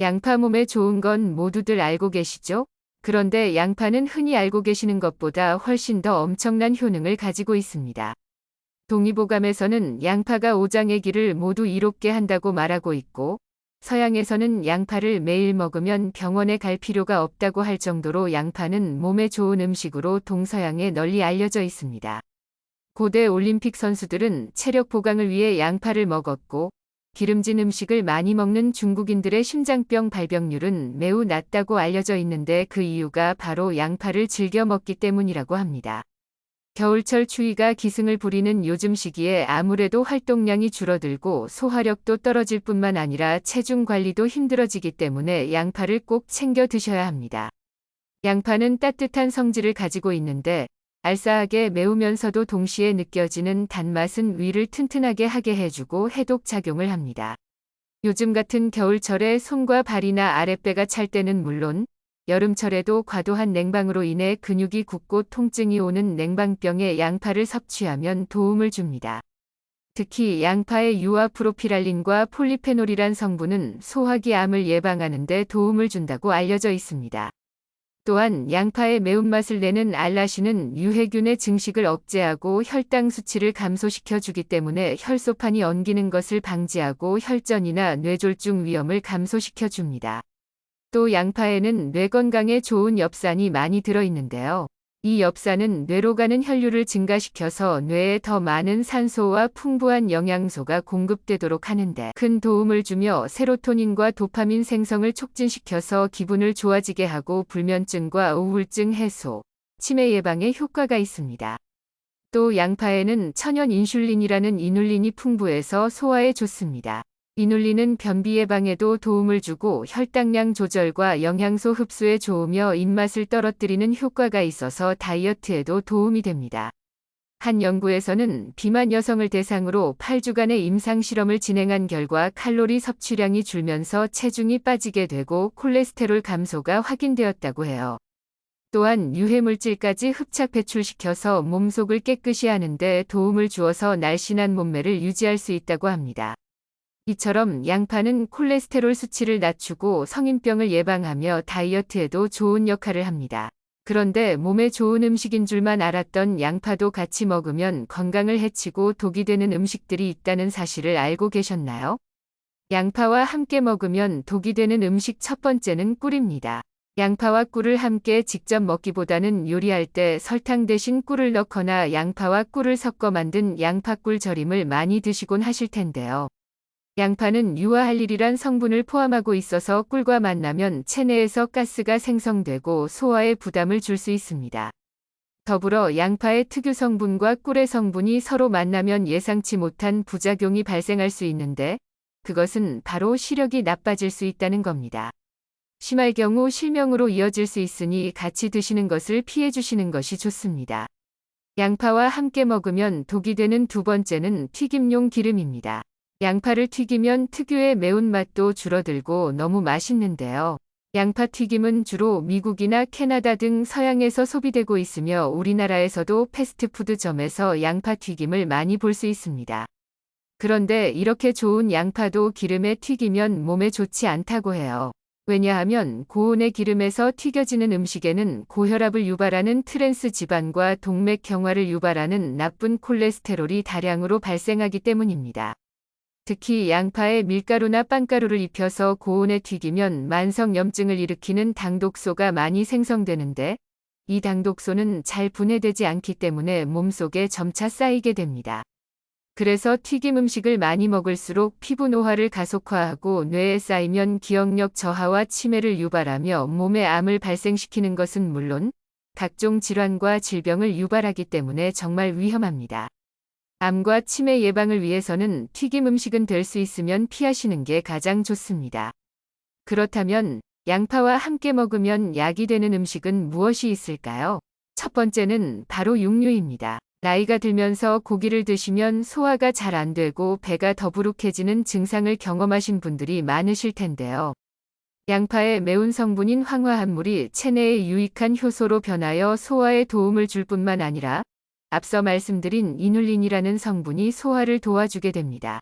양파 몸에 좋은 건 모두들 알고 계시죠? 그런데 양파는 흔히 알고 계시는 것보다 훨씬 더 엄청난 효능을 가지고 있습니다. 동의보감에서는 양파가 오장의 기를 모두 이롭게 한다고 말하고 있고, 서양에서는 양파를 매일 먹으면 병원에 갈 필요가 없다고 할 정도로 양파는 몸에 좋은 음식으로 동서양에 널리 알려져 있습니다. 고대 올림픽 선수들은 체력 보강을 위해 양파를 먹었고, 기름진 음식을 많이 먹는 중국인들의 심장병 발병률은 매우 낮다고 알려져 있는데 그 이유가 바로 양파를 즐겨 먹기 때문이라고 합니다. 겨울철 추위가 기승을 부리는 요즘 시기에 아무래도 활동량이 줄어들고 소화력도 떨어질 뿐만 아니라 체중 관리도 힘들어지기 때문에 양파를 꼭 챙겨 드셔야 합니다. 양파는 따뜻한 성질을 가지고 있는데 알싸하게 매우면서도 동시에 느껴지는 단맛은 위를 튼튼하게 하게 해주고 해독 작용을 합니다. 요즘 같은 겨울철에 손과 발이나 아랫배가 찰 때는 물론 여름철에도 과도한 냉방으로 인해 근육이 굳고 통증이 오는 냉방병에 양파를 섭취하면 도움을 줍니다. 특히 양파의 유아프로피랄린과 폴리페놀이란 성분은 소화기 암을 예방하는 데 도움을 준다고 알려져 있습니다. 또한 양파의 매운맛을 내는 알라신은 유해균의 증식을 억제하고 혈당 수치를 감소시켜 주기 때문에 혈소판이 엉기는 것을 방지하고 혈전이나 뇌졸중 위험을 감소시켜 줍니다. 또 양파에는 뇌 건강에 좋은 엽산이 많이 들어있는데요. 이 엽산은 뇌로 가는 혈류를 증가시켜서 뇌에 더 많은 산소와 풍부한 영양소가 공급되도록 하는데 큰 도움을 주며 세로토닌과 도파민 생성을 촉진시켜서 기분을 좋아지게 하고 불면증과 우울증 해소, 치매 예방에 효과가 있습니다. 또 양파에는 천연 인슐린이라는 이눌린이 풍부해서 소화에 좋습니다. 이눌린은 변비 예방에도 도움을 주고 혈당량 조절과 영양소 흡수에 좋으며 입맛을 떨어뜨리는 효과가 있어서 다이어트에도 도움이 됩니다. 한 연구에서는 비만 여성을 대상으로 8주간의 임상 실험을 진행한 결과 칼로리 섭취량이 줄면서 체중이 빠지게 되고 콜레스테롤 감소가 확인되었다고 해요. 또한 유해물질까지 흡착 배출시켜서 몸속을 깨끗이 하는데 도움을 주어서 날씬한 몸매를 유지할 수 있다고 합니다. 이처럼 양파는 콜레스테롤 수치를 낮추고 성인병을 예방하며 다이어트에도 좋은 역할을 합니다. 그런데 몸에 좋은 음식인 줄만 알았던 양파도 같이 먹으면 건강을 해치고 독이 되는 음식들이 있다는 사실을 알고 계셨나요? 양파와 함께 먹으면 독이 되는 음식 첫 번째는 꿀입니다. 양파와 꿀을 함께 직접 먹기보다는 요리할 때 설탕 대신 꿀을 넣거나 양파와 꿀을 섞어 만든 양파꿀 절임을 많이 드시곤 하실 텐데요. 양파는 유아할릴이란 성분을 포함하고 있어서 꿀과 만나면 체내에서 가스가 생성되고 소화에 부담을 줄 수 있습니다. 더불어 양파의 특유 성분과 꿀의 성분이 서로 만나면 예상치 못한 부작용이 발생할 수 있는데 그것은 바로 시력이 나빠질 수 있다는 겁니다. 심할 경우 실명으로 이어질 수 있으니 같이 드시는 것을 피해 주시는 것이 좋습니다. 양파와 함께 먹으면 독이 되는 두 번째는 튀김용 기름입니다. 양파를 튀기면 특유의 매운맛도 줄어들고 너무 맛있는데요. 양파 튀김은 주로 미국이나 캐나다 등 서양에서 소비되고 있으며 우리나라에서도 패스트푸드점에서 양파 튀김을 많이 볼 수 있습니다. 그런데 이렇게 좋은 양파도 기름에 튀기면 몸에 좋지 않다고 해요. 왜냐하면 고온의 기름에서 튀겨지는 음식에는 고혈압을 유발하는 트랜스 지방과 동맥경화를 유발하는 나쁜 콜레스테롤이 다량으로 발생하기 때문입니다. 특히 양파에 밀가루나 빵가루를 입혀서 고온에 튀기면 만성염증을 일으키는 당독소가 많이 생성되는데 이 당독소는 잘 분해되지 않기 때문에 몸속에 점차 쌓이게 됩니다. 그래서 튀김 음식을 많이 먹을수록 피부 노화를 가속화하고 뇌에 쌓이면 기억력 저하와 치매를 유발하며 몸에 암을 발생시키는 것은 물론 각종 질환과 질병을 유발하기 때문에 정말 위험합니다. 암과 치매 예방을 위해서는 튀김 음식은 될 수 있으면 피하시는 게 가장 좋습니다. 그렇다면 양파와 함께 먹으면 약이 되는 음식은 무엇이 있을까요? 첫 번째는 바로 육류입니다. 나이가 들면서 고기를 드시면 소화가 잘 안 되고 배가 더부룩해지는 증상을 경험하신 분들이 많으실 텐데요. 양파의 매운 성분인 황화합물이 체내의 유익한 효소로 변하여 소화에 도움을 줄 뿐만 아니라 앞서 말씀드린 이눌린이라는 성분이 소화를 도와주게 됩니다.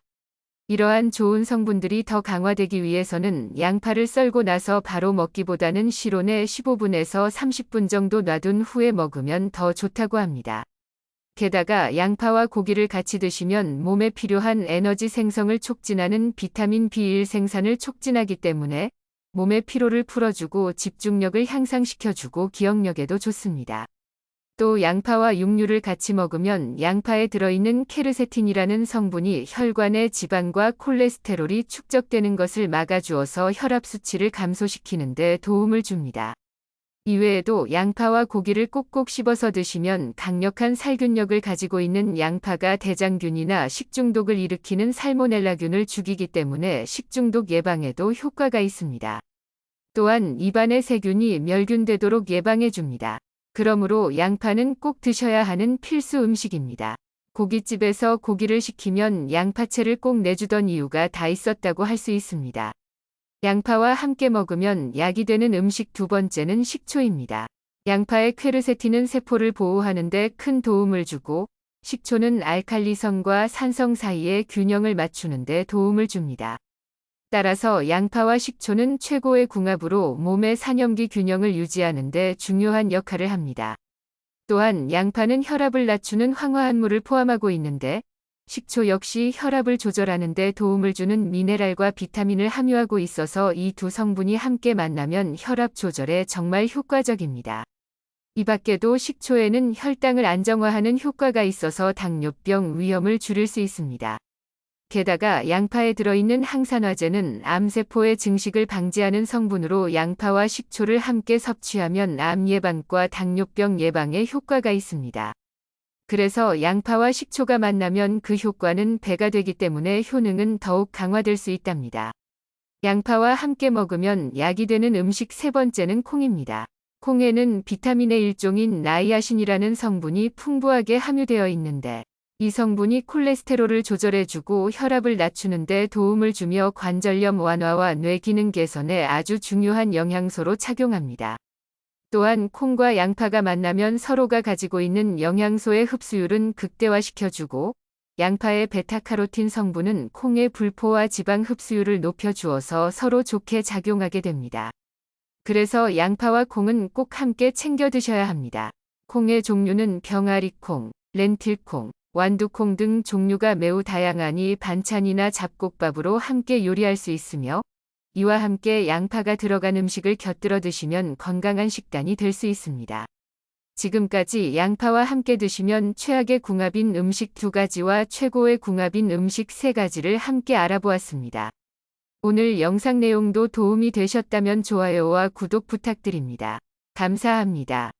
이러한 좋은 성분들이 더 강화되기 위해서는 양파를 썰고 나서 바로 먹기보다는 실온에 15분에서 30분 정도 놔둔 후에 먹으면 더 좋다고 합니다. 게다가 양파와 고기를 같이 드시면 몸에 필요한 에너지 생성을 촉진하는 비타민 B1 생산을 촉진하기 때문에 몸의 피로를 풀어주고 집중력을 향상시켜주고 기억력에도 좋습니다. 또 양파와 육류를 같이 먹으면 양파에 들어있는 케르세틴이라는 성분이 혈관의 지방과 콜레스테롤이 축적되는 것을 막아주어서 혈압 수치를 감소시키는 데 도움을 줍니다. 이외에도 양파와 고기를 꼭꼭 씹어서 드시면 강력한 살균력을 가지고 있는 양파가 대장균이나 식중독을 일으키는 살모넬라균을 죽이기 때문에 식중독 예방에도 효과가 있습니다. 또한 입안의 세균이 멸균되도록 예방해줍니다. 그러므로 양파는 꼭 드셔야 하는 필수 음식입니다. 고깃집에서 고기를 시키면 양파채를 꼭 내주던 이유가 다 있었다고 할 수 있습니다. 양파와 함께 먹으면 약이 되는 음식 두 번째는 식초입니다. 양파의 퀘르세틴은 세포를 보호하는 데 큰 도움을 주고 식초는 알칼리성과 산성 사이의 균형을 맞추는 데 도움을 줍니다. 따라서 양파와 식초는 최고의 궁합으로 몸의 산염기 균형을 유지하는 데 중요한 역할을 합니다. 또한 양파는 혈압을 낮추는 황화합물을 포함하고 있는데 식초 역시 혈압을 조절하는 데 도움을 주는 미네랄과 비타민을 함유하고 있어서 이 두 성분이 함께 만나면 혈압 조절에 정말 효과적입니다. 이 밖에도 식초에는 혈당을 안정화하는 효과가 있어서 당뇨병 위험을 줄일 수 있습니다. 게다가 양파에 들어있는 항산화제는 암세포의 증식을 방지하는 성분으로 양파와 식초를 함께 섭취하면 암 예방과 당뇨병 예방에 효과가 있습니다. 그래서 양파와 식초가 만나면 그 효과는 배가 되기 때문에 효능은 더욱 강화될 수 있답니다. 양파와 함께 먹으면 약이 되는 음식 세 번째는 콩입니다. 콩에는 비타민의 일종인 나이아신이라는 성분이 풍부하게 함유되어 있는데 이 성분이 콜레스테롤을 조절해주고 혈압을 낮추는 데 도움을 주며 관절염 완화와 뇌 기능 개선에 아주 중요한 영양소로 작용합니다. 또한 콩과 양파가 만나면 서로가 가지고 있는 영양소의 흡수율은 극대화시켜주고 양파의 베타카로틴 성분은 콩의 불포화 지방 흡수율을 높여주어서 서로 좋게 작용하게 됩니다. 그래서 양파와 콩은 꼭 함께 챙겨 드셔야 합니다. 콩의 종류는 병아리콩, 렌틸콩, 완두콩 등 종류가 매우 다양하니 반찬이나 잡곡밥으로 함께 요리할 수 있으며 이와 함께 양파가 들어간 음식을 곁들여 드시면 건강한 식단이 될 수 있습니다. 지금까지 양파와 함께 드시면 최악의 궁합인 음식 2가지와 최고의 궁합인 음식 3가지를 함께 알아보았습니다. 오늘 영상 내용도 도움이 되셨다면 좋아요와 구독 부탁드립니다. 감사합니다.